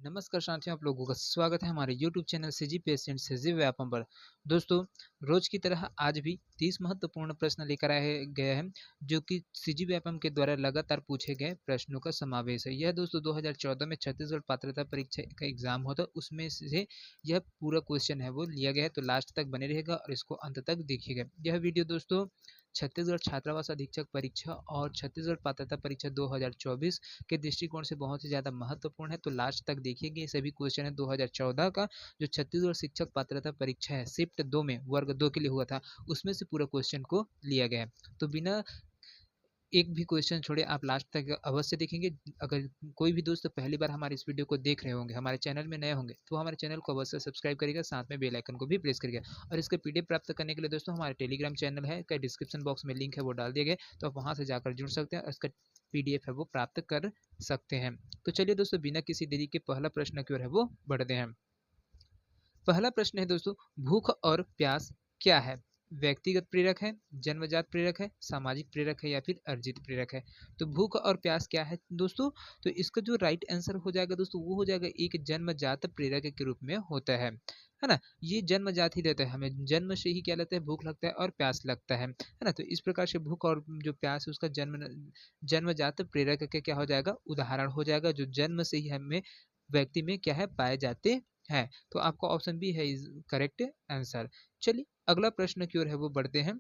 नमस्कार साथियों, आप लोगों का स्वागत है हमारे YouTube channel CGPSC and CG Vyapam पर। दोस्तों, रोज की तरह आज भी 30 महत्वपूर्ण प्रश्न लेकर आए गए हैं, जो कि सीजी व्यापम के द्वारा लगातार पूछे गए प्रश्नों का समावेश है। यह दोस्तों 2014 में छत्तीसगढ़ पात्रता परीक्षा का एग्जाम होता है, उसमें से यह पूरा क्वेश्चन है वो लिया गया है। तो लास्ट तक बने रहेगा और इसको अंत तक देखिएगा। यह वीडियो दोस्तों छत्तीसगढ़ छात्रावास अधीक्षक परीक्षा और छत्तीसगढ़ पात्रता परीक्षा 2024 के दृष्टिकोण से बहुत ही ज़्यादा महत्वपूर्ण है। तो लास्ट तक देखिएगा। ये सभी क्वेश्चन है 2014 का, जो छत्तीसगढ़ शिक्षक पात्रता परीक्षा है शिफ्ट 2 में वर्ग 2 के लिए हुआ था, उसमें से पूरा क्वेश्चन को लिया गया है। तो बिना एक भी क्वेश्चन छोड़े आप लास्ट तक अवश्य देखेंगे। अगर कोई भी दोस्त पहली बार हमारे इस वीडियो को देख रहे होंगे, हमारे चैनल में नए होंगे, तो हमारे चैनल को अवश्य सब्सक्राइब करिएगा, साथ में बेल आइकन को भी प्रेस करिएगा। और इसके पीडीएफ प्राप्त करने के लिए दोस्तों हमारे टेलीग्राम चैनल है का डिस्क्रिप्शन बॉक्स में लिंक है, वो डाल दिया गया, तो आप वहाँ से जाकर जुड़ सकते हैं और इसका पीडीएफ है वो प्राप्त कर सकते हैं। तो चलिए दोस्तों, बिना किसी देरी के पहला प्रश्न की ओर है वो बढ़ते हैं। पहला प्रश्न है दोस्तों, भूख और प्यास क्या है? व्यक्तिगत प्रेरक है, जन्मजात प्रेरक है, सामाजिक प्रेरक है या फिर अर्जित प्रेरक है? तो भूख और प्यास क्या है दोस्तों? तो इसका जो राइट आंसर हो जाएगा दोस्तों, वो हो जाएगा एक जन्मजात प्रेरक के रूप में होता है ना। ये जन्मजात ही देता है, हमें जन्म से ही क्या लगता है, भूख लगता है और प्यास लगता है ना। तो इस प्रकार से भूख और जो प्यास है उसका जन्मजात प्रेरक के क्या हो जाएगा, उदाहरण हो जाएगा, जो जन्म से ही हमें व्यक्ति में क्या है पाए जाते हैं। तो आपका ऑप्शन बी है इज करेक्ट आंसर। चलिए अगला प्रश्न की ओर है वो बढ़ते हैं।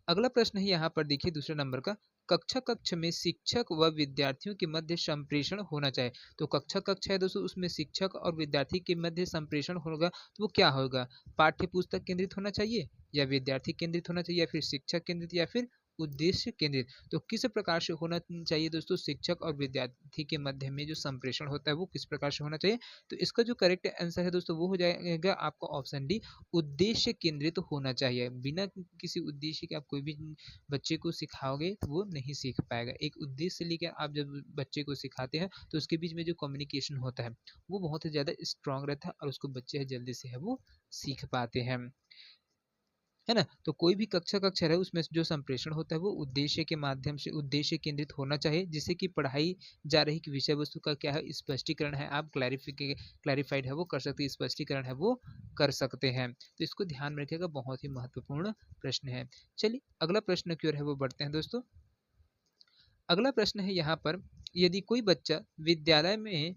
अगला प्रश्न है यहाँ पर देखिए दूसरे नंबर का, कक्षा कक्ष में शिक्षक व विद्यार्थियों के मध्य संप्रेषण होना चाहिए। तो कक्षा कक्ष है दोस्तों, उसमें शिक्षक और विद्यार्थी के मध्य संप्रेषण होगा, तो वो क्या होगा? पाठ्य पुस्तक केंद्रित होना चाहिए, या विद्यार्थी केंद्रित होना चाहिए, या फिर शिक्षक केंद्रित, या फिर उद्देश्य केंद्रित? तो किस प्रकार से होना चाहिए दोस्तों? शिक्षक और विद्यार्थी के मध्य में जो संप्रेषण होता है वो किस प्रकार से होना चाहिए? तो इसका जो करेक्ट आंसर है दोस्तों, वो हो जाएगा आपका ऑप्शन डी, उद्देश्य केंद्रित होना चाहिए। बिना किसी उद्देश्य के आप कोई भी बच्चे को सिखाओगे तो वो नहीं सीख पाएगा। एक उद्देश्य लेकर आप जब बच्चे को सिखाते हैं तो उसके बीच में जो कम्युनिकेशन होता है वो बहुत ही ज़्यादा स्ट्रांग रहता है और उसको बच्चे जल्दी से है वो सीख पाते हैं, है ना। तो कोई भी कक्षा कक्षा है उसमें जो संप्रेषण होता है वो उद्देश्य के माध्यम से उद्देश्य केंद्रित होना चाहिए, जिससे कि पढ़ाई जा रही कि विषय वस्तु का क्या है स्पष्टीकरण है, आप क्लैरिफाइड है वो कर सकते हैं, स्पष्टीकरण है वो कर सकते हैं। तो इसको ध्यान में रखिएगा, बहुत ही महत्वपूर्ण प्रश्न है। चलिए अगला प्रश्न की ओर है वो बढ़ते हैं दोस्तों। अगला प्रश्न है यहाँ पर, यदि कोई बच्चा विद्यालय में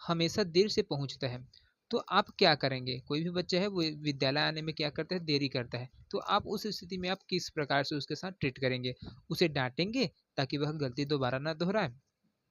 हमेशा देर से पहुंचता है तो आप क्या करेंगे? कोई भी बच्चा है वो विद्यालय आने में क्या करता है, देरी करता है, तो आप उस स्थिति में आप किस प्रकार से उसके साथ ट्रीट करेंगे? उसे डांटेंगे ताकि वह गलती दोबारा ना दोहराए,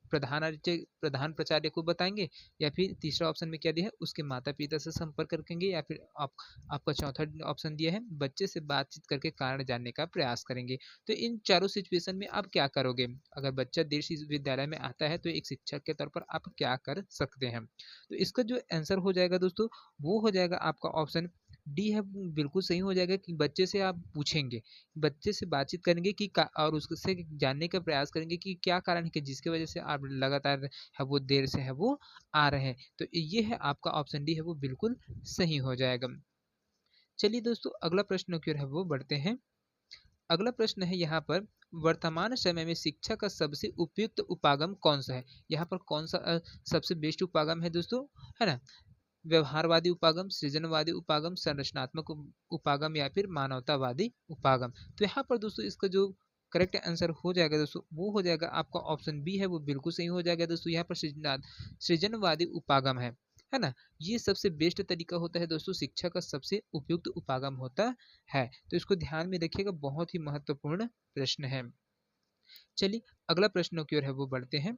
प्रधान प्राचार्य को बताएंगे, या फिर तीसरा ऑप्शन में क्या दिया है, उसके माता पिता से संपर्क रखेंगे, या फिर आपका चौथा ऑप्शन दिया है बच्चे से बातचीत करके कारण जानने का प्रयास करेंगे। तो इन चारों सिचुएशन में आप क्या करोगे? अगर बच्चा देर से विद्यालय में आता है तो एक शिक्षक के तौर पर आप क्या कर सकते हैं? तो इसका जो आंसर हो जाएगा दोस्तों, वो हो जाएगा आपका ऑप्शन डी है, बिल्कुल सही हो जाएगा कि बच्चे से आप पूछेंगे, बच्चे से बातचीत करेंगे कि और उससे जानने का प्रयास करेंगे कि क्या कारण है कि जिसकी वजह से आप लगातार है वो देर से है वो आ रहे हैं। तो ये है आपका ऑप्शन डी है वो बिल्कुल सही हो जाएगा। चलिए दोस्तों अगला प्रश्न की ओर है वो बढ़ते हैं। अगला प्रश्न है यहाँ पर, वर्तमान समय में शिक्षा का सबसे उपयुक्त उपागम कौन सा है? यहाँ पर कौन सा सबसे बेस्ट उपागम है दोस्तों, है ना? व्यवहारवादी उपागम, सृजनवादी उपागम, संरचनात्मक उपागम, या फिर मानवतावादी उपागम? तो यहाँ पर दोस्तों इसका जो करेक्ट आंसर हो जाएगा दोस्तों, वो हो जाएगा आपका ऑप्शन बी है वो बिल्कुल सही हो जाएगा दोस्तों। यहाँ पर सृजनवादी उपागम है ना। ये सबसे बेस्ट तरीका होता है दोस्तों, शिक्षा का सबसे उपयुक्त उपागम होता है। तो इसको ध्यान में रखिएगा, बहुत ही महत्वपूर्ण प्रश्न है। चलिए अगला प्रश्न की ओर है वो बढ़ते हैं।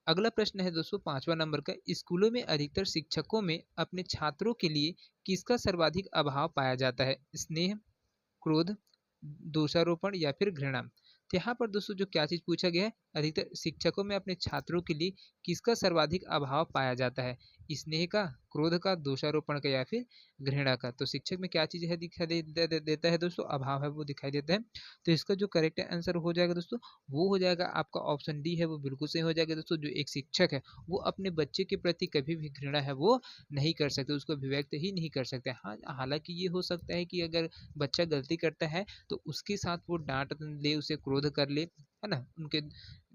अगला प्रश्न है दोस्तों 5वां नंबर का, स्कूलों में अधिकतर शिक्षकों में अपने छात्रों के लिए किसका सर्वाधिक अभाव पाया जाता है? स्नेह, क्रोध, दोषारोपण, या फिर घृणा? तो यहाँ पर दोस्तों जो क्या चीज पूछा गया है, अधिकतर शिक्षकों में अपने छात्रों के लिए किसका सर्वाधिक अभाव पाया जाता है? स्नेह का, क्रोध का, दोषारोपण का, या फिर घृणा का? तो शिक्षक में क्या चीज है दिखाई देता है दोस्तों, अभाव है वो दिखाई देता है। तो इसका जो करेक्ट आंसर हो जाएगा दोस्तों, वो हो जाएगा आपका ऑप्शन डी है वो बिल्कुल सही हो जाएगा दोस्तों। जो एक शिक्षक है वो अपने बच्चे के प्रति कभी भी घृणा है वो नहीं कर सकते, उसको अभिव्यक्त ही नहीं कर सकते। हाँ, हालांकि ये हो सकता है कि अगर बच्चा गलती करता है तो उसके साथ वो डांट ले, उसे क्रोध कर ले, है ना, उनके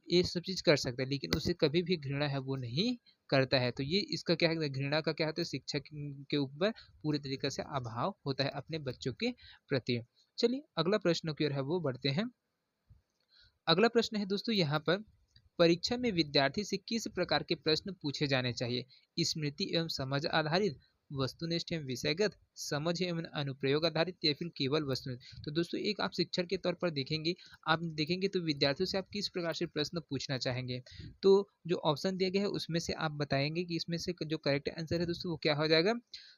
ये सब चीज कर सकता है, लेकिन उसे कभी भी घृणा है वो नहीं करता है। तो ये इसका क्या है, घृणा का क्या होता है, शिक्षक के ऊपर पूरी तरीके से अभाव होता है अपने बच्चों के प्रति। चलिए अगला प्रश्न की ओर है वो बढ़ते हैं। अगला प्रश्न है दोस्तों यहाँ पर, परीक्षा में विद्यार्थी से किस प्रकार के प्रश्न पूछे जाने चाहिए? स्मृति एवं समझ आधारित, वस्तुनिष्ठ एवं विषयगत, समझ एवं अनुप्रयोग आधारित, या फिर केवल वस्तुनिष्ठ? तो दोस्तों एक आप शिक्षक के तौर पर देखेंगे, आप देखेंगे तो विद्यार्थियों से आप किस प्रकार से प्रश्न पूछना चाहेंगे। तो जो ऑप्शन दिया गया है उसमें से आप बताएंगे कि इसमें से जो करेक्ट आंसर है दोस्तों वो क्या हो जाएगा।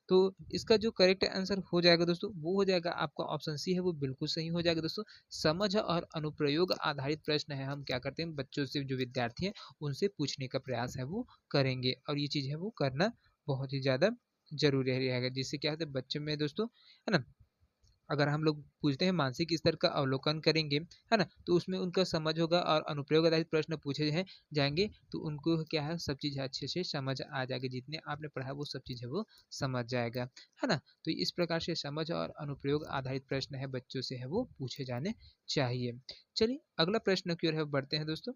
तो इसका जो करेक्ट आंसर हो जाएगा दोस्तों वो हो जाएगा आपका ऑप्शन सी है, वो बिल्कुल सही हो जाएगा दोस्तों। समझ और अनुप्रयोग आधारित प्रश्न है, हम क्या करते हैं बच्चों से, जो विद्यार्थी हैं उनसे पूछने का प्रयास है वो करेंगे, और ये चीज़ है वो करना बहुत ही ज़्यादा जरूरी रहेगा, जिससे क्या होता है बच्चे में दोस्तों, है ना, अगर हम लोग पूछते हैं मानसिक स्तर का अवलोकन करेंगे, है ना, तो उसमें उनका समझ होगा और अनुप्रयोग आधारित प्रश्न पूछे हैं जाएंगे तो उनको क्या है सब चीज़ अच्छे से समझ आ जाएगी, जितने आपने पढ़ा वो सब चीज़ है वो समझ जाएगा, है ना। तो इस प्रकार से समझ और अनुप्रयोग आधारित प्रश्न है बच्चों से है वो पूछे जाने चाहिए। चलिए अगला प्रश्न की ओर है बढ़ते हैं दोस्तों।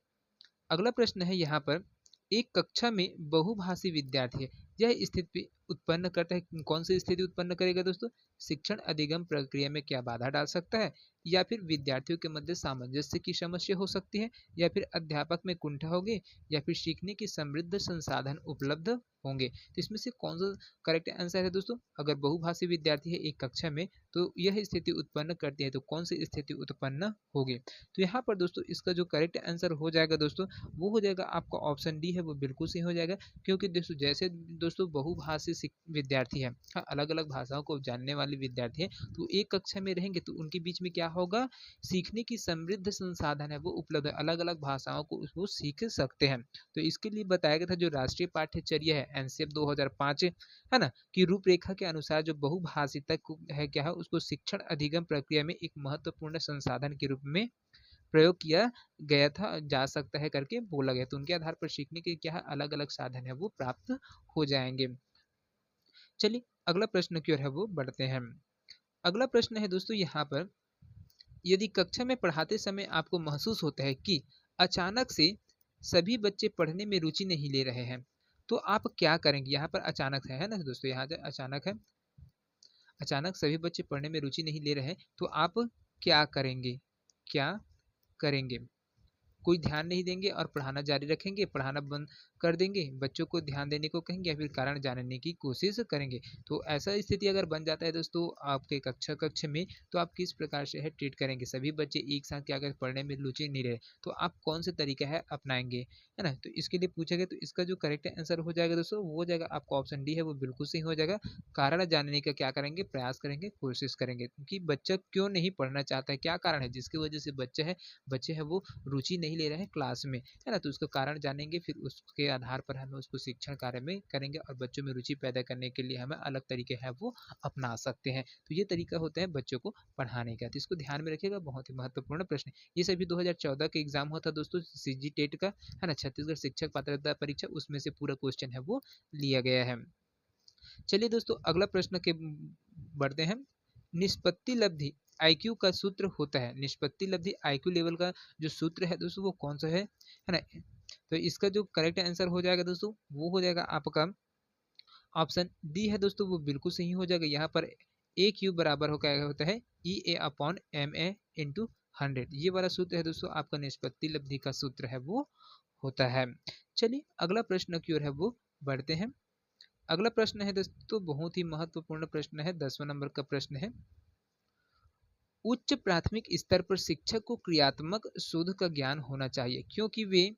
अगला प्रश्न है यहाँ पर, एक कक्षा में बहुभाषी विद्यार्थी है, यह स्थिति उत्पन्न करता है, कौन सी स्थिति उत्पन्न करेगा दोस्तों? शिक्षण अधिगम प्रक्रिया में क्या बाधा डाल सकता है, या फिर विद्यार्थियों के मध्य सामंजस्य की समस्या हो सकती है, या फिर अध्यापक में कुंठा होगी, या फिर सीखने की समृद्ध संसाधन उपलब्ध होंगे। तो इसमें से कौन सा करेक्ट आंसर है दोस्तों? अगर बहुभाषी विद्यार्थी है एक कक्षा में तो यह स्थिति उत्पन्न करती है, तो कौन सी स्थिति उत्पन्न होगी? तो यहाँ पर दोस्तों इसका जो करेक्ट आंसर हो जाएगा दोस्तों वो हो जाएगा आपका ऑप्शन डी है, वो बिल्कुल सही हो जाएगा। क्योंकि दोस्तों जैसे दोस्तों बहुभाषी विद्यार्थी है, हाँ, अलग अलग भाषाओं को जानने वाले विद्यार्थी हैं, तो एक कक्षा में रहेंगे तो उनके बीच में क्या होगा, सीखने की समृद्ध संसाधन है वो उपलब्ध है, अलग अलग भाषाओं को वो सीख सकते हैं। तो इसके लिए बताया गया था जो राष्ट्रीय पाठ्यचर्या है एनसीएफ 2005, है ना, की रूपरेखा के अनुसार जो बहुभाषिता है क्या है उसको शिक्षण अधिगम प्रक्रिया में एक महत्वपूर्ण संसाधन के रूप में प्रयोग किया गया था, जा सकता है करके बोला गया। तो उनके आधार पर सीखने के क्या है अलग अलग साधन है वो प्राप्त हो जाएंगे। चलिए अगला प्रश्न की ओर है वो बढ़ते हैं। अगला प्रश्न है दोस्तों यहाँ पर, यदि कक्षा में पढ़ाते समय आपको महसूस होता है कि अचानक से सभी बच्चे पढ़ने में रुचि नहीं ले रहे हैं तो आप क्या करेंगे? यहाँ पर अचानक है ना दोस्तों, यहाँ अचानक है, अचानक सभी बच्चे पढ़ने में रुचि नहीं ले रहे हैं तो आप क्या करेंगे? क्या करेंगे? कोई ध्यान नहीं देंगे और पढ़ाना जारी रखेंगे, पढ़ाना बंद कर देंगे, बच्चों को ध्यान देने को कहेंगे, या फिर कारण जानने की कोशिश करेंगे। तो ऐसा स्थिति अगर बन जाता है दोस्तों आपके कक्ष में तो आप किस प्रकार से है ट्रीट करेंगे? सभी बच्चे एक साथ क्या अगर पढ़ने में रुचि नहीं रहे तो आप कौन सा तरीका है अपनाएंगे, है ना। तो इसके लिए पूछा गया, तो इसका जो करेक्ट आंसर हो जाएगा दोस्तों वो हो जाएगा आपका ऑप्शन डी है, वो बिल्कुल सही हो जाएगा। कारण जानने का क्या करेंगे, प्रयास करेंगे, कोशिश करेंगे कि बच्चा क्यों नहीं पढ़ना चाहता है, क्या कारण है जिसकी वजह से बच्चे है वो रुचि नहीं ले रहे हैं क्लास में, है ना। तो उसका कारण जानेंगे, फिर उसके आधार पर हमें उसको शिक्षण कार्य में करेंगे और बच्चों में रुचि पैदा करने के लिए हमें अलग तरीके हैं वो अपना सकते हैं। तो ये तरीका होता है बच्चों को पढ़ाने का, तो इसको ध्यान में रखिएगा, बहुत ही महत्वपूर्ण प्रश्न। ये सभी 2014 के एग्जाम हुआ था दोस्तों सीजी टेट का, है ना, छत्तीसगढ़ शिक्षक पात्रता परीक्षा, उसमें से पूरा क्वेश्चन है वो लिया गया है। चलिए दोस्तों अगला प्रश्न के बढ़ते हैं। निष्पत्ति लब्धि आईक्यू का सूत्र होता है, निष्पत्ति लब्धि आईक्यू लेवल का जो सूत्र है दोस्तों वो कौन सा है ना। तो इसका जो करेक्ट आंसर हो जाएगा दोस्तों वो हो जाएगा आपका ऑप्शन डी है दोस्तों, वो बिल्कुल सही हो जाएगा। यहाँ पर ए क्यू बराबर हो क्या होता है, ई ए अपॉन एम ए इंटू 100, ये वाला सूत्र है दोस्तों आपका निष्पत्ति लब्धि का सूत्र है वो होता है। चलिए अगला प्रश्न की ओर है वो बढ़ते हैं। अगला प्रश्न है दोस्तों बहुत ही महत्वपूर्ण प्रश्न है, 10वां नंबर का प्रश्न है। उच्च प्राथमिक स्तर पर शिक्षक को क्रियात्मक शोध का ज्ञान होना चाहिए क्योंकि वे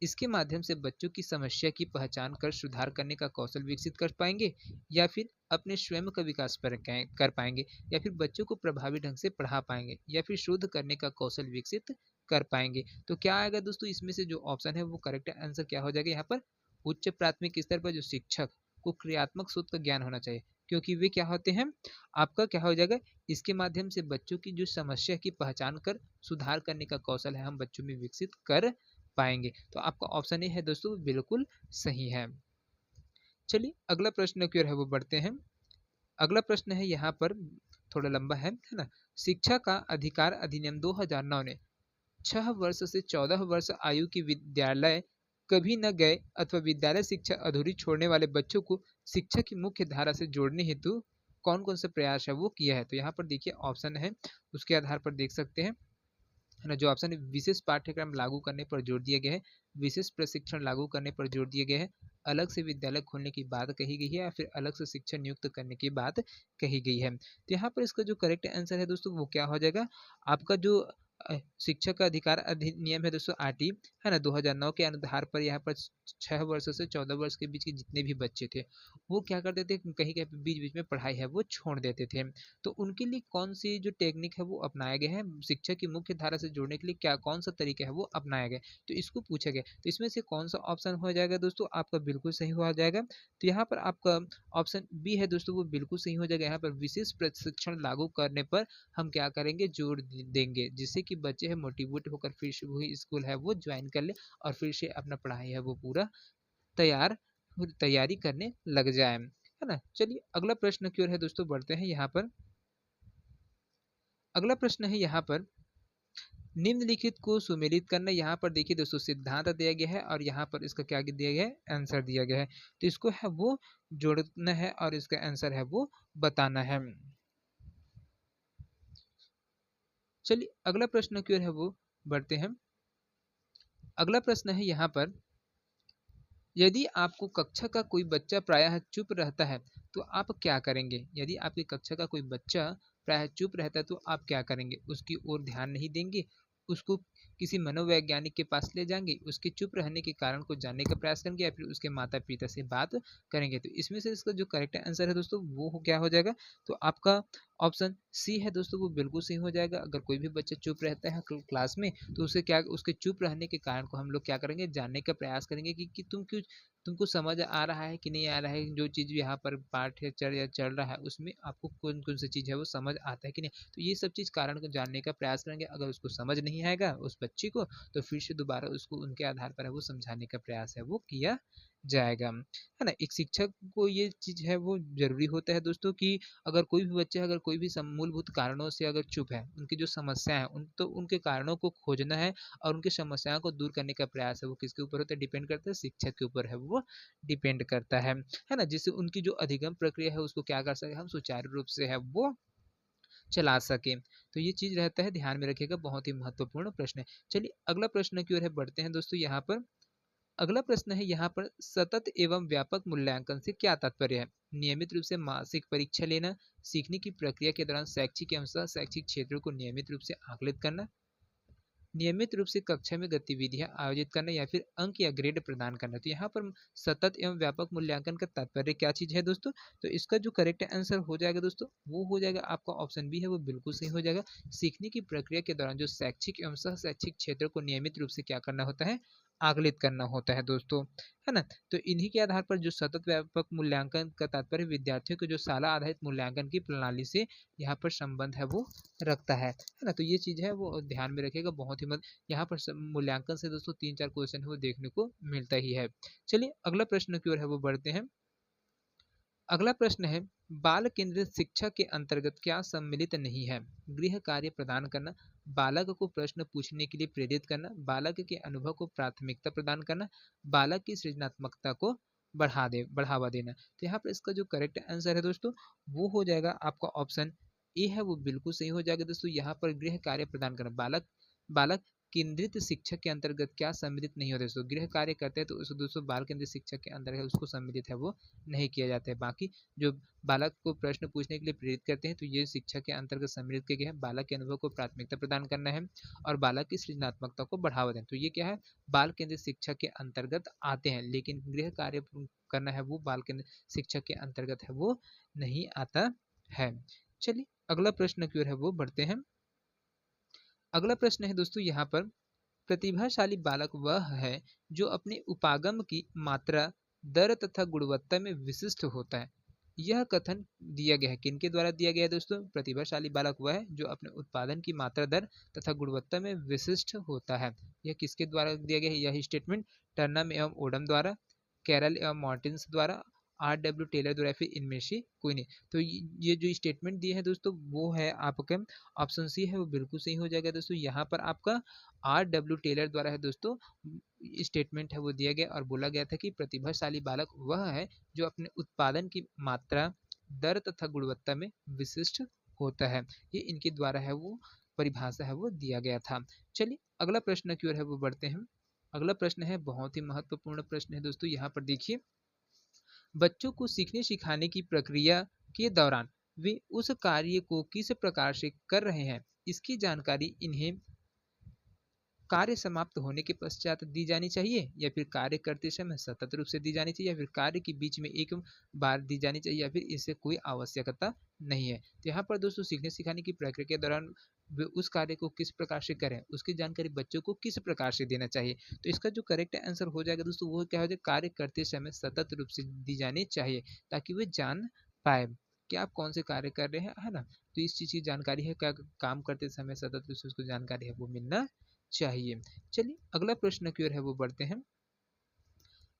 इसके माध्यम से बच्चों की समस्या की पहचान कर सुधार करने का कौशल विकसित कर पाएंगे, या फिर अपने स्वयं का विकास कर पाएंगे, या फिर बच्चों को प्रभावी ढंग से पढ़ा पाएंगे, या फिर शोध करने का कौशल विकसित कर पाएंगे। तो क्या आएगा दोस्तों इसमें से जो ऑप्शन है वो करेक्ट आंसर क्या हो जाएगा यहाँ पर, उच्च प्राथमिक स्तर पर जो शिक्षक को क्रियात्मक शोध का ज्ञान होना चाहिए क्योंकि वे क्या होते हैं, आपका क्या हो जाएगा, इसके माध्यम से बच्चों की जो समस्या की पहचान कर सुधार करने का कौशल है हम बच्चों में विकसित कर पाएंगे। तो आपका ऑप्शन ए है दोस्तों बिल्कुल सही है। चलिए अगला प्रश्न की ओर है वो बढ़ते हैं। अगला प्रश्न है यहाँ पर थोड़ा लंबा है ना। शिक्षा का अधिकार अधिनियम 2009 ने 6 वर्ष से 14 वर्ष आयु की विद्यालय कभी न गए अथवा विद्यालय शिक्षा अधूरी छोड़ने वाले बच्चों को शिक्षा की मुख्य धारा से जोड़ने हेतु कौन कौन सा प्रयास है वो किया है। तो यहाँ पर देखिए ऑप्शन है, उसके आधार पर देख सकते हैं, है ना। जो ऑप्शन है, विशेष पाठ्यक्रम लागू करने पर जोर दिया गया है, विशेष प्रशिक्षण लागू करने पर जोर दिया गया है, अलग से विद्यालय खोलने की बात कही गई है, या फिर अलग से शिक्षक नियुक्त करने की बात कही गई है। तो यहाँ पर इसका जो करेक्ट आंसर है दोस्तों वो क्या हो जाएगा, आपका जो शिक्षक का अधिकार अधिनियम है दोस्तों आरटी, है ना, 2009 के आधार पर यहाँ पर 6 वर्ष से 14 वर्ष के बीच के जितने भी बच्चे थे वो क्या करते थे, कहीं कहीं बीच बीच में पढ़ाई है वो छोड़ देते थे। तो उनके लिए कौन सी जो टेक्निक है वो अपनाया गया है, शिक्षा की मुख्य धारा से जोड़ने के लिए क्या कौन सा तरीका है वो अपनाया गया, तो इसको पूछा गया। तो इसमें से कौन सा ऑप्शन हो जाएगा दोस्तों, आपका बिल्कुल सही हो जाएगा। तो यहाँ पर आपका ऑप्शन बी है दोस्तों, वो बिल्कुल सही हो जाएगा। यहाँ पर विशेष प्रशिक्षण लागू करने पर हम क्या करेंगे, जोर देंगे, जिससे कि बच्चे है मोटिवेट होकर फिर से वही स्कूल है वो ज्वाइन कर ले और फिर से अपना पढ़ाई है वो पूरा तैयारी करने लग जाए, है ना। चलिए अगला प्रश्न की ओर है दोस्तों बढ़ते हैं। यहाँ पर अगला प्रश्न है, यहाँ पर निम्नलिखित को सुमेलित करना। यहाँ पर देखिए दोस्तों सिद्धांत दिया गया है और यहाँ पर इसका क्या दिया गया है, आंसर दिया गया है। तो इसको है वो जोड़ना है और इसका आंसर है वो बताना है। चलिए अगला प्रश्न की ओर है वो बढ़ते हैं। अगला प्रश्न है यहाँ पर, यदि आपको कक्षा का कोई बच्चा प्रायः चुप रहता है तो आप क्या करेंगे। यदि आपकी कक्षा का कोई बच्चा प्रायः चुप रहता है तो आप क्या करेंगे, उसकी ओर ध्यान नहीं देंगे, उसको किसी मनोवैज्ञानिक के पास ले जाएंगे, उसके चुप रहने के कारण को जानने का प्रयास करेंगे, या फिर उसके माता पिता से बात करेंगे। तो इसमें से इसका जो करेक्ट आंसर है दोस्तों वो क्या हो जाएगा, तो आपका ऑप्शन सी है दोस्तों, वो बिल्कुल सही हो जाएगा। अगर कोई भी बच्चा चुप रहता है क्लास में तो उसे क्या, उसके चुप रहने के कारण को हम लोग क्या करेंगे, जानने का प्रयास करेंगे कि तुम क्यों, तुमको समझ आ रहा है कि नहीं आ रहा है, जो चीज़ यहाँ पर पाठ है चल रहा है उसमें आपको कौन कौन सी चीज़ है वो समझ आता है कि नहीं। तो ये सब चीज़ कारण को जानने का प्रयास करेंगे। अगर उसको समझ नहीं आएगा उस बच्चे को तो फिर से दोबारा उसको उनके आधार पर है वो समझाने का प्रयास है वो किया जाएगा, है ना। एक शिक्षक को ये चीज़ है वो जरूरी होता है दोस्तों कि अगर कोई भी बच्चा अगर कोई भी मूलभूत कारणों से अगर चुप है, उनकी जो समस्या है उन तो उनके कारणों को खोजना है और उनकी समस्याओं को दूर करने का प्रयास है वो किसके ऊपर होता है, डिपेंड करता है शिक्षक के ऊपर है वो डिपेंड करता है ना। जिससे उनकी जो अधिगम प्रक्रिया है उसको क्या कर सके हम, सुचारू रूप से है वो चला सके। तो ये चीज रहता है, ध्यान में रखिएगा, बहुत ही महत्वपूर्ण प्रश्न है। चलिए अगला प्रश्न की ओर है बढ़ते हैं दोस्तों। यहाँ पर अगला प्रश्न है, यहाँ पर सतत एवं व्यापक मूल्यांकन से क्या तात्पर्य है। नियमित रूप से मासिक परीक्षा लेना, सीखने की प्रक्रिया के दौरान शैक्षिक एवं शैक्षिक क्षेत्रों को नियमित रूप से आकलित करना, नियमित रूप से कक्षा में गतिविधियां आयोजित करना, या फिर अंक या ग्रेड प्रदान करना। तो यहाँ पर सतत एवं व्यापक मूल्यांकन का तात्पर्य क्या चीज है दोस्तों, तो इसका जो करेक्ट आंसर हो जाएगा दोस्तों वो हो जाएगा आपका ऑप्शन बी है वो बिल्कुल सही हो जाएगा। सीखने की प्रक्रिया के दौरान जो शैक्षिक एवं सह शैक्षिक क्षेत्र को नियमित रूप से क्या करना होता है, आकलित करना होता है दोस्तों, है ना। तो इन्हीं के आधार पर जो सतत व्यापक मूल्यांकन का तात्पर्य विद्यार्थियों को जो शाला आधारित मूल्यांकन की प्रणाली से यहाँ पर संबंध है वो रखता है ना। तो ये चीज है वो ध्यान में रखिएगा, बहुत ही यहाँ पर मूल्यांकन से दोस्तों 3-4 क्वेश्चन है वो देखने को मिलता ही है। चलिए अगला प्रश्न की ओर है वो बढ़ते हैं। अगला प्रश्न है, बाल केंद्रित शिक्षा के अंतर्गत क्या सम्मिलित नहीं है। गृह कार्य प्रदान करना, बालक को प्रश्न पूछने के लिए प्रेरित करना, बालक के अनुभव को प्राथमिकता प्रदान करना, बालक की सृजनात्मकता को बढ़ावा देना। तो यहाँ पर इसका जो करेक्ट आंसर है दोस्तों वो हो जाएगा आपका ऑप्शन ए है वो बिल्कुल सही हो जाएगा दोस्तों। यहाँ पर गृह कार्य प्रदान करना, बालक बालक केंद्रित शिक्षा के अंतर्गत क्या सम्मिलित नहीं होता दोस्तों, गृह कार्य करते हैं तो उस दोस्तों बाल केंद्रित शिक्षा के अंदर है उसको सम्मिलित है वो नहीं किया जाता है। बाकी जो बालक को प्रश्न पूछने के लिए प्रेरित करते हैं तो ये शिक्षा के अंतर्गत सम्मिलित किया गया है। बालक के अनुभव को प्राथमिकता प्रदान करना है और बालक की सृजनात्मकता को बढ़ावा देना, तो ये क्या है, बाल केंद्रित शिक्षा के अंतर्गत आते हैं। लेकिन गृह कार्य करना है वो बाल केंद्रित शिक्षा के अंतर्गत है वो नहीं आता है। चलिए अगला प्रश्न की ओर है वो बढ़ते हैं। अगला प्रश्न है दोस्तों यहाँ पर, प्रतिभाशाली बालक वह है जो अपने उपागम की मात्रा, दर तथा गुणवत्ता में विशिष्ट होता है। यह कथन दिया गया है, किनके द्वारा दिया गया है दोस्तों, प्रतिभाशाली बालक वह है जो अपने उत्पादन की मात्रा, दर तथा गुणवत्ता में विशिष्ट होता है। यह किसके द्वारा दिया गया है, यह स्टेटमेंट टर्नम एवं ओडम द्वारा, कैरल एवं मार्टिन्स द्वारा RW टेलर द्वारा, फिर इनमें से कोई नहीं। तो ये जो स्टेटमेंट दिए हैं दोस्तों वो है आपका ऑप्शन सी है, वो बिल्कुल सही हो जाएगा दोस्तों। यहाँ पर आपका RW टेलर द्वारा है दोस्तों स्टेटमेंट है वो दिया गया और बोला गया था कि प्रतिभाशाली बालक वह है जो अपने उत्पादन की मात्रा, दर तथा गुणवत्ता में विशिष्ट होता है। ये इनके द्वारा है वो परिभाषा है वो दिया गया था। चलिए अगला प्रश्न की ओर है वो बढ़ते हैं। अगला प्रश्न है बहुत ही महत्वपूर्ण प्रश्न है दोस्तों। यहाँ पर देखिए, बच्चों को सीखने सिखाने की प्रक्रिया के दौरान वे उस कार्य को किस प्रकार से कर रहे हैं, इसकी जानकारी इन्हें कार्य समाप्त होने के पश्चात दी जानी चाहिए, या फिर कार्य करते समय सतत रूप से दी जानी चाहिए, या फिर कार्य के बीच में एक बार दी जानी चाहिए, या फिर इससे कोई आवश्यकता नहीं है। तो यहाँ पर दोस्तों सीखने सिखाने की प्रक्रिया के दौरान वे उस कार्य को किस प्रकार से करें, उसकी जानकारी बच्चों को किस प्रकार से देना चाहिए। तो इसका जो करेक्ट आंसर हो जाएगा दोस्तों वो क्या हो जाएगा, कार्य करते समय सतत रूप से दी जानी चाहिए, ताकि वे जान पाए कि आप कौन से कार्य कर रहे हैं, है ना। तो इस चीज़ की जानकारी है, क्या काम करते समय सतत रूप से उसको जानकारी है वो मिलना चाहिए। चलिए अगला प्रश्न की ओर है वो बढ़ते हैं।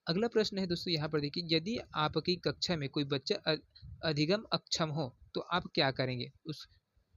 अगला प्रश्न है दोस्तों, यहाँ पर देखिए, यदि आपकी कक्षा में कोई बच्चा अधिगम अक्षम हो तो आप क्या करेंगे,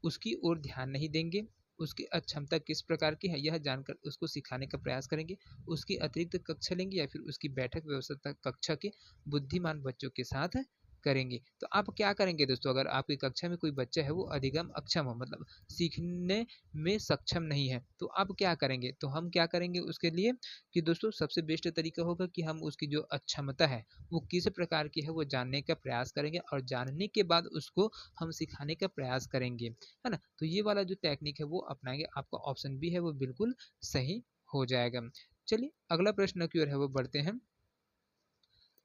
उसकी ओर ध्यान नहीं देंगे, उसकी अक्षमता किस प्रकार की है यह जानकर उसको सिखाने का प्रयास करेंगे, उसकी अतिरिक्त कक्षा लेंगे, या फिर उसकी बैठक व्यवस्था कक्षा के बुद्धिमान बच्चों के साथ करेंगे। तो आप क्या करेंगे दोस्तों, अगर आपकी कक्षा में कोई बच्चा है वो अधिगम अक्षम हो, मतलब सीखने में सक्षम नहीं है, तो आप क्या करेंगे। तो हम क्या करेंगे उसके लिए कि दोस्तों सबसे बेस्ट तरीका होगा कि हम उसकी जो अक्षमता है वो किस प्रकार की है वो जानने का प्रयास करेंगे, और जानने के बाद उसको हम सिखाने का प्रयास करेंगे, है ना। तो ये वाला जो टेक्निक है वो अपनाएंगे, आपका ऑप्शन बी है वो बिल्कुल सही हो जाएगा। चलिए अगला प्रश्न की ओर है वो बढ़ते हैं।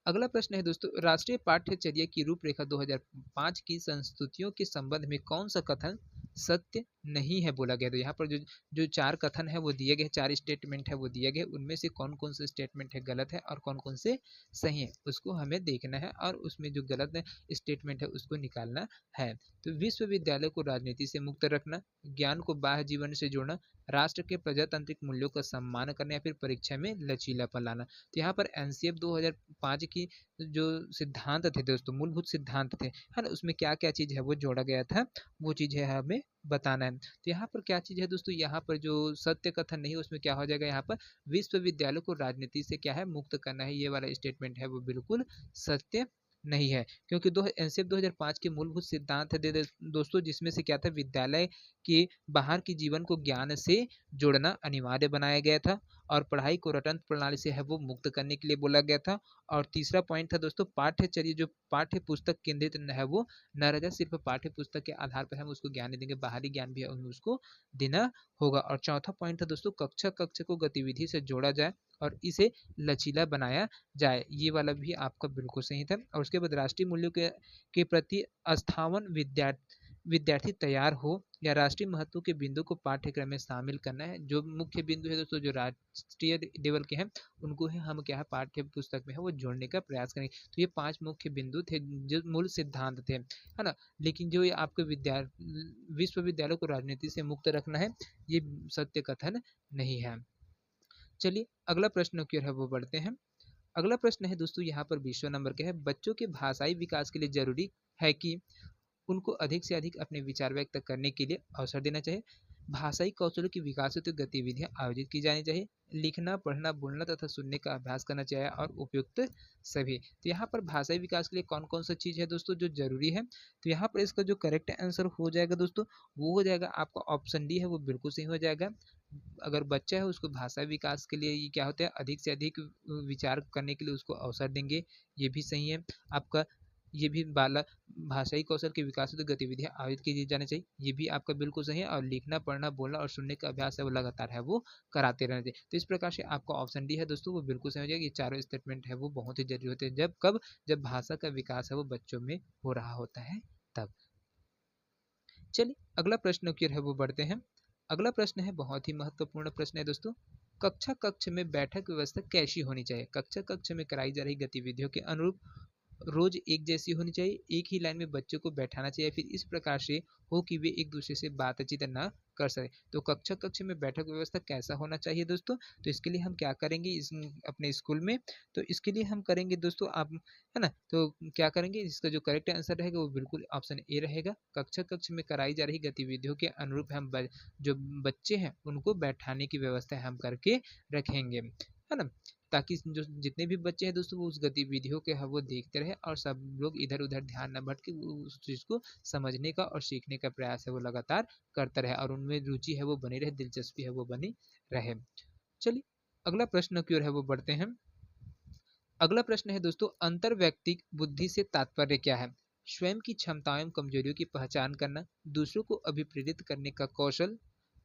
अगला प्रश्न है दोस्तों, राष्ट्रीय पाठ्यचर्या की रूपरेखा 2005 की संस्तुतियों के संबंध में कौन सा कथन सत्य नहीं है बोला गया। तो यहाँ पर जो जो चार कथन है वो दिए गए, चार स्टेटमेंट है वो दिए गए, उनमें से कौन कौन से स्टेटमेंट है गलत है और कौन कौन से सही है उसको हमें देखना है, और उसमें जो गलत है स्टेटमेंट है उसको निकालना है। तो विश्वविद्यालय को राजनीति से मुक्त रखना, ज्ञान को बाह्य जीवन से जोड़ना, राष्ट्र के प्रजातांत्रिक मूल्यों का सम्मान करना, या फिर परीक्षा में लचीलापन लाना। तो यहाँ पर एनसीएफ 2005 की जो सिद्धांत थे दोस्तों, मूलभूत सिद्धांत थे, है ना, उसमें क्या क्या चीज़ है वो जोड़ा गया था, वो चीज़ है हमें बताना है। तो यहाँ पर क्या चीज़ है दोस्तों, यहाँ पर जो सत्य कथन नहीं है उसमें क्या हो जाएगा, यहाँ पर विश्वविद्यालय को राजनीति से क्या है मुक्त करना है, ये वाला स्टेटमेंट है वो बिल्कुल सत्य नहीं है, क्योंकि एनसीएफ 2005 के मूलभूत सिद्धांत है दोस्तों, जिसमें से क्या था, विद्यालय के बाहर के जीवन को ज्ञान से जोड़ना अनिवार्य बनाया गया था, और पढ़ाई को रटंत प्रणाली से है वो मुक्त करने के लिए बोला गया था। और तीसरा पॉइंट था दोस्तों, पाठ्यचर्या जो पाठ्य पुस्तक केंद्रित है वो न रह जाए, सिर्फ पाठ्य पुस्तक के आधार पर हम उसको ज्ञान नहीं देंगे, बाहरी ज्ञान भी हमें उसको देना होगा। और चौथा पॉइंट था दोस्तों, कक्षा कक्षा को गतिविधि से जोड़ा जाए और इसे लचीला बनाया जाए, ये वाला भी आपका बिल्कुल सही था। और उसके बाद राष्ट्रीय मूल्यों के प्रति आस्थावान विद्यार्थी तैयार हो, या राष्ट्रीय महत्व के बिंदु को पाठ्यक्रम में शामिल करना है। जो मुख्य बिंदु है दोस्तों जो राष्ट्रीय लेवल के हैं उनको है हम क्या है पाठ्य पुस्तक में है वो जोड़ने का प्रयास करेंगे। तो ये 5 मुख्य बिंदु थे जो मूल सिद्धांत थे, है ना। लेकिन जो ये आपके विश्वविद्यालय को राजनीति से मुक्त रखना है ये सत्य कथन नहीं है। चलिए अगला प्रश्न की ओर है वो बढ़ते हैं। अगला प्रश्न है दोस्तों, यहाँ पर 20वां नंबर का है, बच्चों के भाषाई विकास के लिए जरूरी है कि उनको अधिक से अधिक अपने विचार व्यक्त करने के लिए अवसर देना चाहिए, भाषाई कौशलों की विकास हेतु गतिविधियां आयोजित की जानी चाहिए, लिखना पढ़ना बोलना तथा सुनने का अभ्यास करना चाहिए, और उपयुक्त सभी। तो यहाँ पर भाषाई विकास के लिए कौन कौन सा चीज़ है दोस्तों जो जरूरी है। तो यहाँ पर इसका जो करेक्ट आंसर हो जाएगा दोस्तों वो हो जाएगा आपका ऑप्शन डी है वो बिल्कुल सही हो जाएगा। अगर बच्चा है उसको भाषा विकास के लिए ये क्या होता है अधिक से अधिक विचार करने के लिए उसको अवसर देंगे, ये भी सही है आपका। ये भी बाला भाषाई कौशल के विकास हेतु गतिविधियां आयोजित की जानी चाहिए, ये भी आपका बिल्कुल सही है। और लिखना पढ़ना बोलना और सुनने का अभ्यास है वो लगातार है वो कराते रहना चाहिए। तो इस प्रकार से आपका ऑप्शन डी है दोस्तों वो बिल्कुल सही हो जाएगा। ये चारों स्टेटमेंट है वो बहुत ही जरूरी होते हैं, जब भाषा का विकास है वो बच्चों में हो रहा होता है तब। चलिए अगला प्रश्न की ओर है वो बढ़ते हैं। अगला प्रश्न है बहुत ही महत्वपूर्ण प्रश्न है दोस्तों, कक्षा कक्ष में बैठक व्यवस्था कैसी होनी चाहिए, कक्षा कक्ष में कराई जा रही गतिविधियों के अनुरूप रोज एक जैसी होनी चाहिए, एक ही लाइन में बच्चों को बैठाना चाहिए, फिर इस प्रकार से हो कि वे एक दूसरे से बातचीत ना कर सके। तो कक्षा कक्ष में बैठक व्यवस्था कैसा होना चाहिए दोस्तों? तो इसके लिए हम क्या करेंगे इस अपने स्कूल में, तो इसके लिए हम करेंगे दोस्तों, आप है ना, तो क्या करेंगे, इसका जो करेक्ट आंसर रहेगा वो बिल्कुल ऑप्शन ए रहेगा। कक्षा कक्ष में कराई जा रही गतिविधियों के अनुरूप हम जो बच्चे हैं उनको बैठाने की व्यवस्था हम करके रखेंगे, है ना, ताकि जो जितने भी बच्चे हैं दोस्तों वो उस गतिविधियों के वो देखते रहे और सब लोग इधर उधर ध्यान न भटके, उस चीज़ को समझने का और सीखने का प्रयास है वो लगातार करता रहे और उनमें रुचि है वो बनी रहे, दिलचस्पी है वो बनी रहे। चलिए अगला प्रश्न की ओर है वो बढ़ते हैं। अगला प्रश्न है दोस्तों, अंतर व्यक्तिक बुद्धि से तात्पर्य क्या है? स्वयं की क्षमताओं एवं कमजोरियों की पहचान करना, दूसरों को अभिप्रेरित करने का कौशल,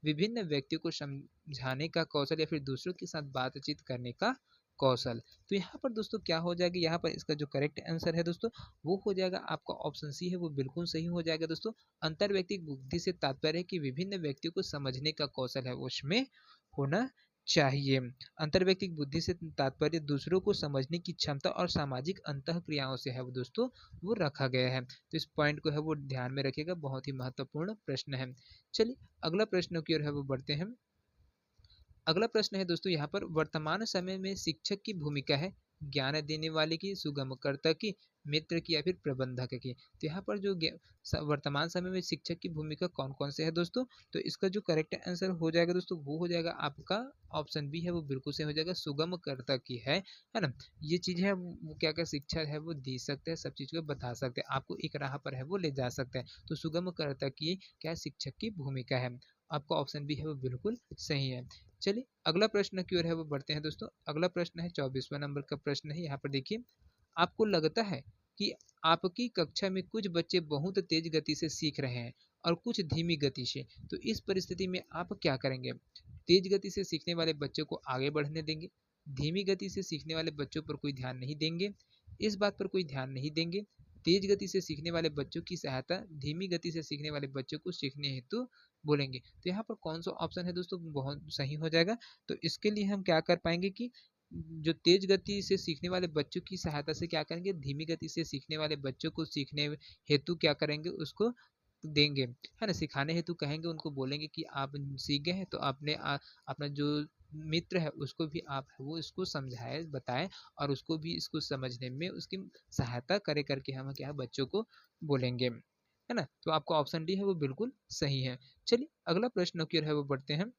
विभिन्न व्यक्तियों को समझाने का कौशल, या फिर दूसरों के साथ बातचीत करने का कौशल। तो यहाँ पर दोस्तों क्या हो जाएगा, यहाँ पर इसका जो करेक्ट आंसर है दोस्तों वो हो जाएगा आपका ऑप्शन सी है, वो बिल्कुल सही हो जाएगा दोस्तों। अंतर व्यक्तिक बुद्धि से तात्पर्य है कि विभिन्न व्यक्तियों को समझने का कौशल है उसमें होना चाहिए। अंतर्वैयक्तिक बुद्धि से तात्पर्य दूसरों को समझने की क्षमता और सामाजिक अंतःक्रियाओं से है वो दोस्तों वो रखा गया है। तो इस पॉइंट को है वो ध्यान में रखिएगा, बहुत ही महत्वपूर्ण प्रश्न है। चलिए अगला प्रश्न की ओर है वो बढ़ते हैं। अगला प्रश्न है दोस्तों यहाँ पर, वर्तमान समय में शिक्षक की भूमिका है ज्ञान देने वाले की, सुगमकर्ता की, मित्र की, या फिर प्रबंधक की। तो यहाँ पर जो वर्तमान समय में शिक्षक की भूमिका कौन कौन से है दोस्तों, तो इसका जो करेक्ट आंसर हो जाएगा दोस्तों वो हो जाएगा आपका ऑप्शन बी है, वो बिल्कुल से हो जाएगा, सुगमकर्ता की है ना। ये चीज है वो क्या क्या शिक्षा है वो दे सकते हैं, सब चीज को बता सकते हैं, आपको एक राह पर है वो ले जा सकते हैं। तो सुगमकर्ता की क्या शिक्षक की भूमिका है, आपका ऑप्शन बी है वो बिल्कुल सही है। चलिए अगला प्रश्न की ओर है वो बढ़ते हैं दोस्तों। अगला प्रश्न है 24वां नंबर का प्रश्न है। यहाँ पर देखिए, आपको लगता है कि आपकी कक्षा में कुछ बच्चे बहुत तेज गति से सीख रहे हैं और कुछ धीमी गति से, तो इस परिस्थिति में आप क्या करेंगे? तेज गति से सीखने वाले बच्चों को आगे बढ़ने देंगे, धीमी गति से सीखने वाले बच्चों पर कोई ध्यान नहीं देंगे, इस बात पर कोई ध्यान नहीं देंगे, तेज गति से सीखने वाले बच्चों की सहायता धीमी गति से सीखने वाले बच्चों को सीखने हेतु बोलेंगे। तो यहाँ पर कौन सा ऑप्शन है दोस्तों बहुत सही हो जाएगा? तो इसके लिए हम क्या कर पाएंगे कि जो तेज गति से सीखने वाले बच्चों की सहायता से क्या करेंगे, धीमी गति से सीखने वाले बच्चों को सीखने हेतु क्या करेंगे, उसको देंगे, है ना, सिखाने हेतु कहेंगे, उनको बोलेंगे कि आप सीख गए हैं तो आपने अपना जो मित्र है उसको भी आप वो इसको समझाए बताएं और उसको भी इसको समझने में उसकी सहायता करे करके हम क्या बच्चों को बोलेंगे, है ना। तो आपका ऑप्शन डी है वो बिल्कुल सही है। चलिए अगला प्रश्न की ओर है वो बढ़ते हैं।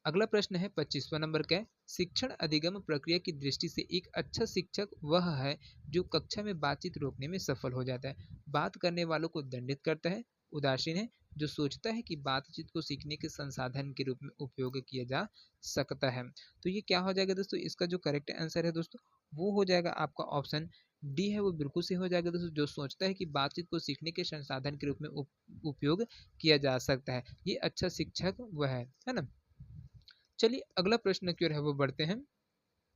अगला प्रश्न है 25वां नंबर का है, शिक्षण अधिगम प्रक्रिया की दृष्टि से एक अच्छा शिक्षक वह है जो कक्षा में बातचीत रोकने में सफल हो जाता है, बात करने वालों को दंडित करता है, उदासीन है, जो सोचता है कि बातचीत को सीखने के संसाधन के रूप में उपयोग किया जा सकता है। तो ये क्या हो जाएगा दोस्तों, इसका जो करेक्ट आंसर है दोस्तों वो हो जाएगा आपका ऑप्शन डी है, वो बिल्कुल सही हो जाएगा दोस्तों, जो सोचता है कि बातचीत को सीखने के संसाधन के रूप में उपयोग किया जा सकता है, ये अच्छा शिक्षक वह है ना। चलिए अगला प्रश्न की ओर है वो बढ़ते हैं।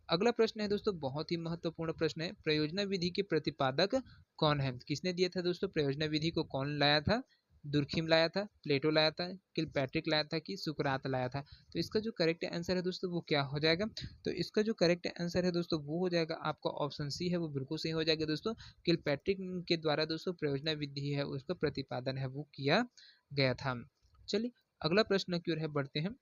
अगला प्रश्न है दोस्तों बहुत ही महत्वपूर्ण प्रश्न है, प्रयोजना विधि के प्रतिपादक कौन है? किसने दिया था दोस्तों प्रयोजना विधि को, कौन लाया था? दुर्खिम लाया था, प्लेटो लाया था, किलपैट्रिक लाया था, कि सुकरात लाया था? तो इसका जो करेक्ट आंसर है दोस्तों वो क्या हो जाएगा? तो इसका जो करेक्ट आंसर है दोस्तों वो हो जाएगा आपका ऑप्शन सी है, वो बिल्कुल सही हो जाएगा दोस्तों। किलपैट्रिक के द्वारा दोस्तों प्रयोजना विधि है उसका प्रतिपादन है वो किया गया था। चलिए अगला प्रश्न की ओर है बढ़ते हैं।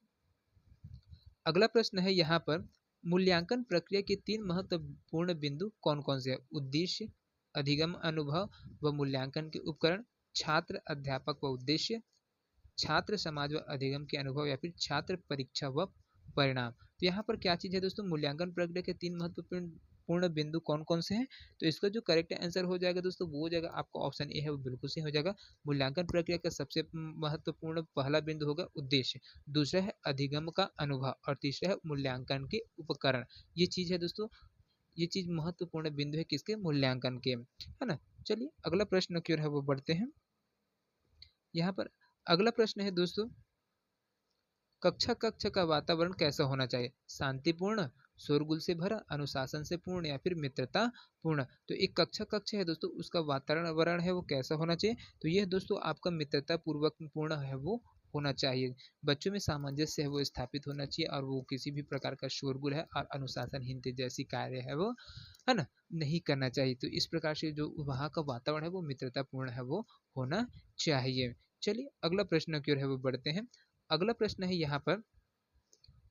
अगला प्रश्न है यहाँ पर, मूल्यांकन प्रक्रिया के 3 महत्वपूर्ण बिंदु कौन कौन से हैं? उद्देश्य, अधिगम अनुभव व मूल्यांकन के उपकरण, छात्र अध्यापक व उद्देश्य, छात्र समाज व अधिगम के अनुभव, या फिर छात्र परीक्षा व परिणाम। तो यहाँ पर क्या चीज है दोस्तों, मूल्यांकन प्रक्रिया के 3 महत्वपूर्ण पूर्ण बिंदु कौन कौन से हैं? तो इसका जो करेक्ट आंसर हो जाएगा दोस्तों वो हो जाएगा आपका ऑप्शन ए है, वो बिल्कुल सही हो जाएगा। मूल्यांकन प्रक्रिया का सबसे महत्वपूर्ण पहला बिंदु होगा उद्देश्य, दूसरा है अधिगम का अनुभव और तीसरा है मूल्यांकन के उपकरण। ये चीज है दोस्तों, ये चीज महत्वपूर्ण बिंदु है किसके, मूल्यांकन के, है ना। चलिए अगला प्रश्न की ओर है वो बढ़ते हैं। यहाँ पर अगला प्रश्न है दोस्तों, कक्षा का वातावरण कैसा होना चाहिए? शांतिपूर्ण, शोरगुल से भरा, अनुशासन से पूर्ण, या फिर मित्रता पूर्ण? तो एक कक्षा है दोस्तों उसका वातावरण है वो कैसा होना चाहिए? तो यह दोस्तों आपका मित्रता पूर्वक पूर्ण है वो होना चाहिए। बच्चों में सामंजस्य है वो स्थापित होना चाहिए और वो किसी भी प्रकार का शोरगुल है और अनुशासनहीनता जैसी कार्य है वो, है ना, नहीं करना चाहिए। तो इस प्रकार से जो वहाँ का वातावरण है वो मित्रतापूर्ण है वो होना चाहिए। चलिए अगला प्रश्न की ओर है वो बढ़ते हैं। अगला प्रश्न है यहाँ पर,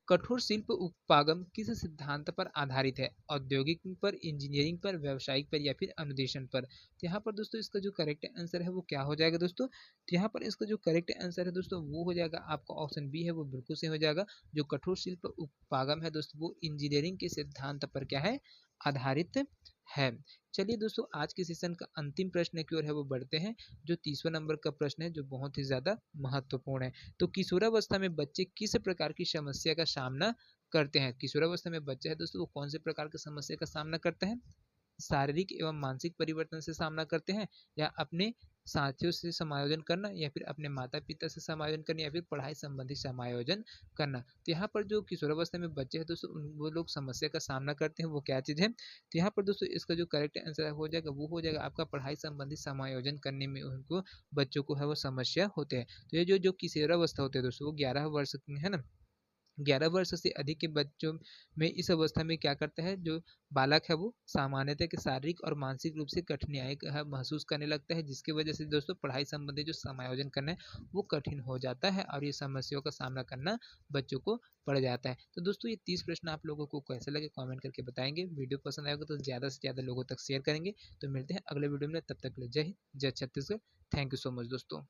कठोर शिल्प उपागम किस सिद्धांत पर आधारित है? औद्योगिक पर, इंजीनियरिंग पर, व्यावसायिक पर या फिर अनुदेशन पर? तो यहाँ पर दोस्तों इसका जो करेक्ट आंसर है वो क्या हो जाएगा दोस्तों? तो यहाँ पर इसका जो करेक्ट आंसर है दोस्तों वो हो जाएगा आपका ऑप्शन बी है वो बिल्कुल सही हो जाएगा। जो कठोर शिल्प उपागम है दोस्तों वो इंजीनियरिंग के सिद्धांत पर क्या है? आधारित है। चलिए दोस्तों आज के सेशन का अंतिम प्रश्न की ओर है वो बढ़ते हैं, जो 30वां नंबर का प्रश्न है जो बहुत ही ज्यादा महत्वपूर्ण है। तो किशोरावस्था में बच्चे किस प्रकार की समस्या का सामना करते हैं? किशोरावस्था में बच्चे है दोस्तों वो कौन से प्रकार की समस्या का सामना करते हैं? शारीरिक एवं मानसिक परिवर्तन से सामना करते हैं, या अपने साथियों से समायोजन करना, या फिर अपने माता पिता से समायोजन करना, या फिर पढ़ाई संबंधी समायोजन करना। तो यहाँ पर जो किशोरावस्था में बच्चे हैं दोस्तों वो लोग समस्या का सामना करते हैं, वो क्या चीज़ है? तो यहाँ पर दोस्तों इसका जो करेक्ट आंसर हो जाएगा वो हो जाएगा आपका पढ़ाई संबंधी समायोजन करने में उनको, बच्चों को है वो समस्या होते हैं। तो ये जो जो किशोरावस्था होते हैं दोस्तों वो 11 वर्ष है ना, 11 वर्ष से अधिक के बच्चों में इस अवस्था में क्या करता है, जो बालक है वो सामान्यतः के शारीरिक और मानसिक रूप से कठिनाई महसूस करने लगता है, जिसकी वजह से दोस्तों पढ़ाई संबंधी जो समायोजन करना है वो कठिन हो जाता है और ये समस्याओं का सामना करना बच्चों को पड़ जाता है। तो दोस्तों ये 30 प्रश्न आप लोगों को कैसे लगे कमेंट करके बताएंगे। वीडियो पसंद आएगा तो ज़्यादा से ज़्यादा लोगों तक शेयर करेंगे। तो मिलते हैं अगले वीडियो में, तब तक के लिए जय हिंद, जय Chhattisgarh. Thank you so much दोस्तों।